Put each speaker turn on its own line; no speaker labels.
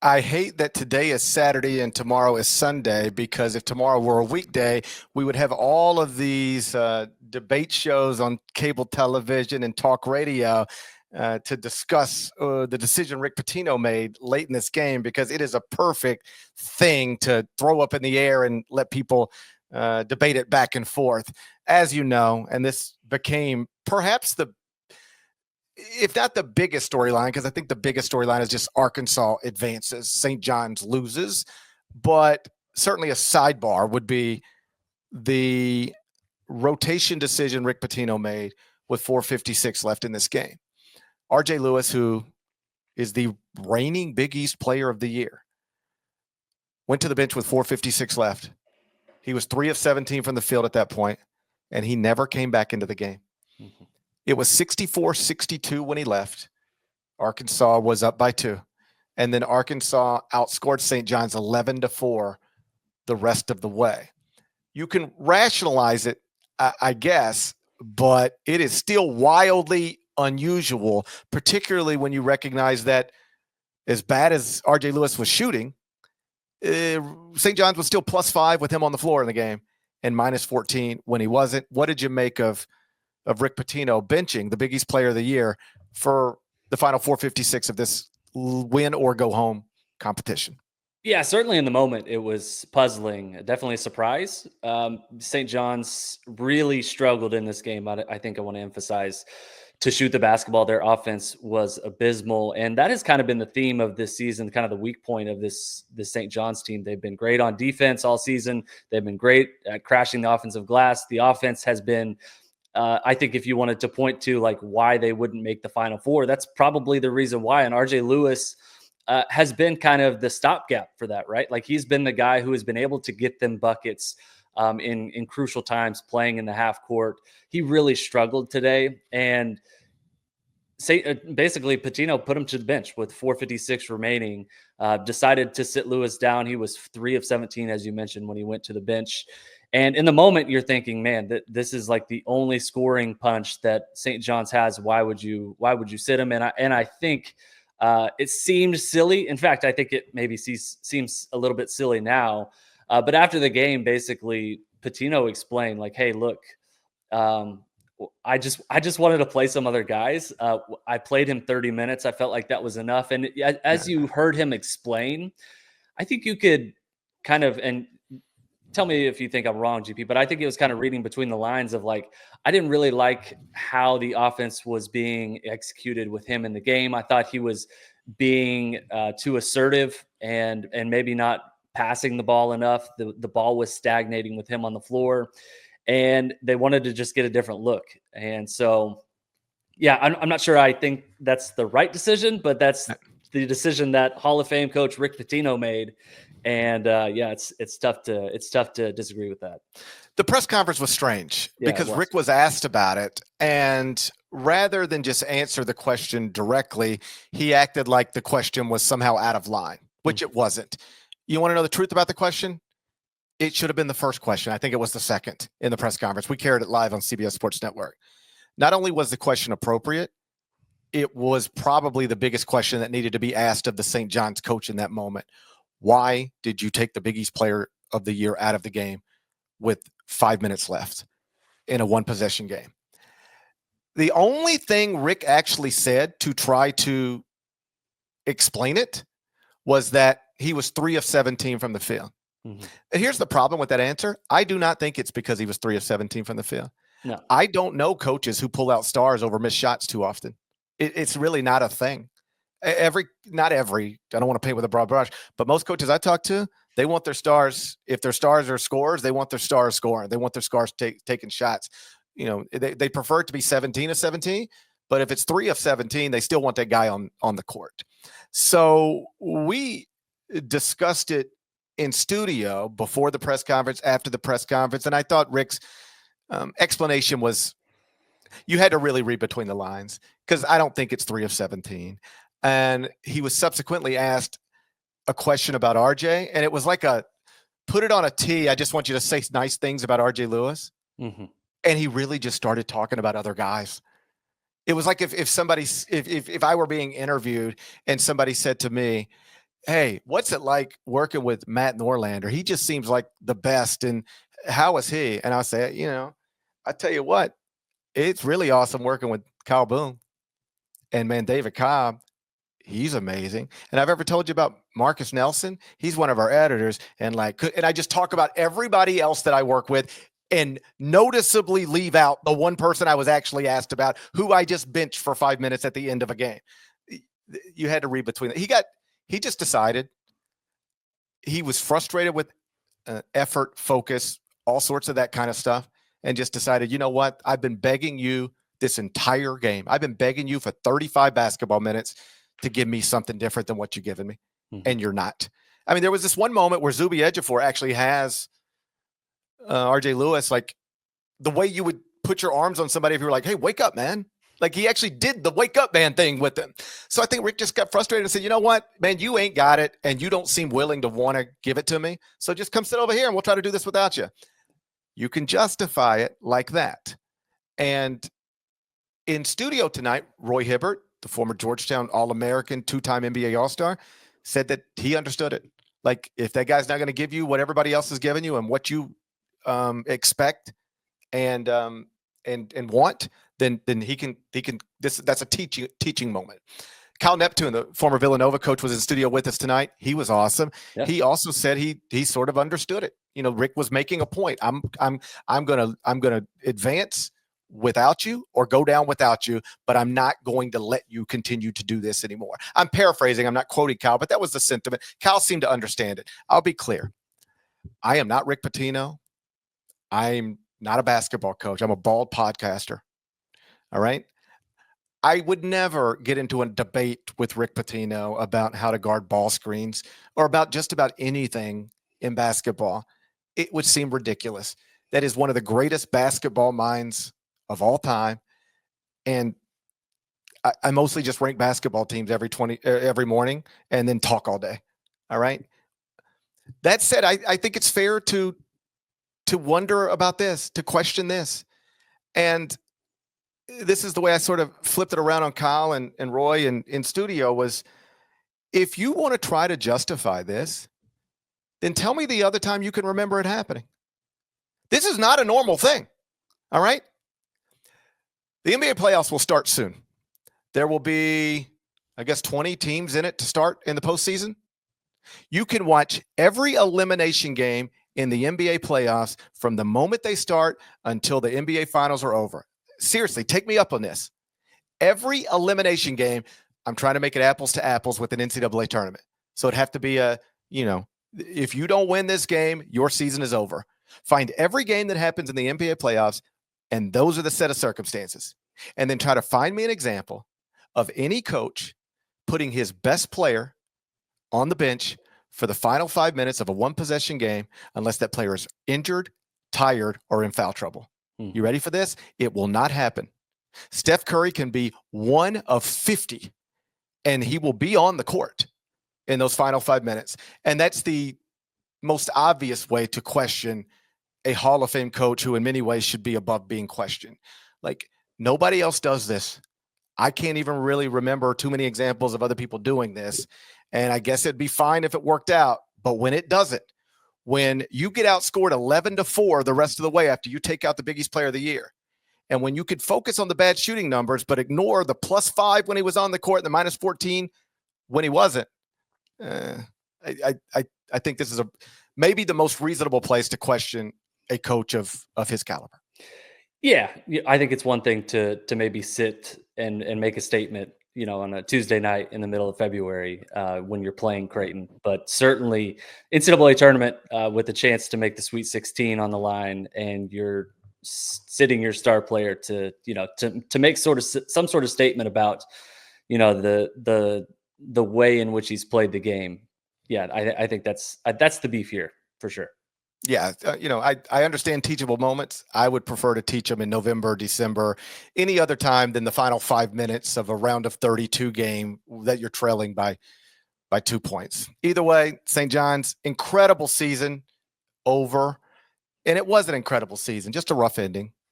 I hate that today is Saturday and tomorrow is Sunday, because if tomorrow were a weekday, we would have all of these debate shows on cable television and talk radio to discuss the decision Rick Pitino made late in this game, because it is a perfect thing to throw up in the air and let people debate it back and forth. As you know, and this became perhaps if not the biggest storyline, because I think the biggest storyline is just Arkansas advances, St. John's loses, but certainly a sidebar would be the rotation decision Rick Pitino made with 4:56 left in this game. RJ Lewis, who is the reigning Big East player of the year, went to the bench with 4:56 left. He was 3 of 17 from the field at that point, and he never came back into the game. Mm-hmm. It was 64-62 when he left. Arkansas was up by 2. And then Arkansas outscored St. John's 11-4 the rest of the way. You can rationalize it, I guess, but it is still wildly unusual, particularly when you recognize that as bad as RJ Lewis was shooting, St. John's was still +5 with him on the floor in the game and -14 when he wasn't. What did you make of Rick Pitino benching the Big East Player of the Year for the final 4:56 of this win or go home competition?
Yeah, certainly in the moment it was puzzling, definitely a surprise. St. John's really struggled in this game. I think I want to emphasize, to shoot the basketball. Their offense was abysmal, and that has kind of been the theme of this season, kind of the weak point of this St. John's team. They've been great on defense all season. They've been great at crashing the offensive glass. The offense has been I think if you wanted to point to like why they wouldn't make the Final Four, that's probably the reason why. And RJ Lewis has been kind of the stopgap for that, right? Like he's been the guy who has been able to get them buckets in crucial times, playing in the half court. He really struggled today, and basically Pitino put him to the bench with 4:56 remaining. Decided to sit Lewis down. He was 3 of 17, as you mentioned, when he went to the bench. And in the moment, you're thinking, man, that this is like the only scoring punch that St. John's has. Why would you sit him? And I think it seemed silly. In fact, I think it maybe seems a little bit silly now. But after the game, basically, Pitino explained, like, hey, look, I just wanted to play some other guys. I played him 30 minutes. I felt like that was enough. And as you heard him explain, I think you could kind of, and tell me if you think I'm wrong, GP, but I think it was kind of reading between the lines of like, I didn't really like how the offense was being executed with him in the game. I thought he was being too assertive and maybe not passing the ball enough. The ball was stagnating with him on the floor, and they wanted to just get a different look. And so, yeah, I'm not sure I think that's the right decision, but that's the decision that Hall of Fame coach Rick Pitino made. And yeah, it's tough to disagree with that.
The press conference was strange because Rick was asked about it, and rather than just answer the question directly, he acted like the question was somehow out of line, which it wasn't. You want to know the truth about the question? It should have been the first question. I think it was the second in the press conference. We carried it live on CBS Sports Network. Not only was the question appropriate, it was probably the biggest question that needed to be asked of the St. John's coach in that moment. Why did you take the Big East Player of the Year out of the game with 5 minutes left in a one-possession game? The only thing Rick actually said to try to explain it was that he was 3 of 17 from the field. Mm-hmm. And here's the problem with that answer. I do not think it's because he was 3 of 17 from the field.
No.
I don't know coaches who pull out stars over missed shots too often. It's really not a thing. Not every, I don't want to paint with a broad brush, but most coaches I talk to, they want their stars. If their stars are scorers, they want their stars scoring. They want their stars taking shots. You know, they prefer it to be 17 of 17, but if it's 3 of 17, they still want that guy on the court. So we discussed it in studio before the press conference, after the press conference, and I thought Rick's explanation was, you had to really read between the lines, because I don't think it's 3 of 17. And he was subsequently asked a question about RJ, and it was like put it on a tee. I just want you to say nice things about RJ Lewis. Mm-hmm. And he really just started talking about other guys. It was like if I were being interviewed and somebody said to me, hey, what's it like working with Matt Norlander? He just seems like the best. And how is he? And I say, I tell you what, it's really awesome working with Kyle Boone and man, David Cobb. He's amazing. And I've ever told you about Marcus Nelson. He's one of our editors. And I just talk about everybody else that I work with and noticeably leave out the one person I was actually asked about, who I just benched for 5 minutes at the end of a game. You had to read between it. He just decided he was frustrated with effort, focus, all sorts of that kind of stuff, and just decided, you know what? I've been begging you this entire game. I've been begging you for 35 basketball minutes to give me something different than what you've given me, and you're not. I mean, there was this one moment where Zuby Ejiofor actually has RJ Lewis, like the way you would put your arms on somebody if you were like, hey, wake up, man. Like he actually did the wake up man thing with them. So I think Rick just got frustrated and said, you know what, man, you ain't got it and you don't seem willing to want to give it to me. So just come sit over here and we'll try to do this without you. You can justify it like that. And in studio tonight, Roy Hibbert, the former Georgetown All-American, 2-time NBA All-Star, said that he understood it. Like if that guy's not going to give you what everybody else is giving you and what you expect and want, then he can that's a teaching moment. Kyle Neptune, the former Villanova coach, was in studio with us tonight. He was awesome. Yeah. He also said he sort of understood it. Rick was making a point. I'm gonna advance without you or go down without you, but I'm not going to let you continue to do this anymore. I'm paraphrasing. I'm not quoting Kyle, but that was the sentiment. Kyle seemed to understand it. I'll be clear. I am not Rick Pitino. I'm not a basketball coach. I'm a bald podcaster. All right. I would never get into a debate with Rick Pitino about how to guard ball screens or about just about anything in basketball. It would seem ridiculous. That is one of the greatest basketball minds of all time. And I mostly just rank basketball teams every morning and then talk all day. All right. That said, I think it's fair to wonder about this, to question this. And this is the way I sort of flipped it around on Kyle and Roy and in studio was, if you want to try to justify this, then tell me the other time you can remember it happening. This is not a normal thing. All right. The NBA playoffs will start soon. There will be, I guess, 20 teams in it to start in the postseason. You can watch every elimination game in the NBA playoffs from the moment they start until the NBA finals are over. Seriously, take me up on this. Every elimination game, I'm trying to make it apples to apples with an NCAA tournament. So it'd have to be if you don't win this game, your season is over. Find every game that happens in the NBA playoffs, and those are the set of circumstances. And then try to find me an example of any coach putting his best player on the bench for the final 5 minutes of a one-possession game unless that player is injured, tired, or in foul trouble. You ready for this? It will not happen. Steph Curry can be 1 of 50, and he will be on the court in those final 5 minutes. And that's the most obvious way to question a Hall of Fame coach who in many ways should be above being questioned. Like, nobody else does this. I can't even really remember too many examples of other people doing this. And I guess it'd be fine if it worked out. But when it doesn't, when you get outscored 11-4 the rest of the way after you take out the Big East Player of the Year, and when you could focus on the bad shooting numbers but ignore the +5 when he was on the court and the -14 when he wasn't, I think this is maybe the most reasonable place to question a coach of his caliber.
Yeah, I think it's one thing to maybe sit and make a statement, on a Tuesday night in the middle of February when you're playing Creighton, but certainly NCAA tournament with a chance to make the Sweet 16 on the line, and you're sitting your star player to make some sort of statement about, the way in which he's played the game. Yeah, I think that's the beef here for sure.
Yeah, I understand teachable moments. I would prefer to teach them in November, December, any other time than the final 5 minutes of a round of 32 game that you're trailing by 2 points. Either way, St. John's, incredible season over. And it was an incredible season, just a rough ending.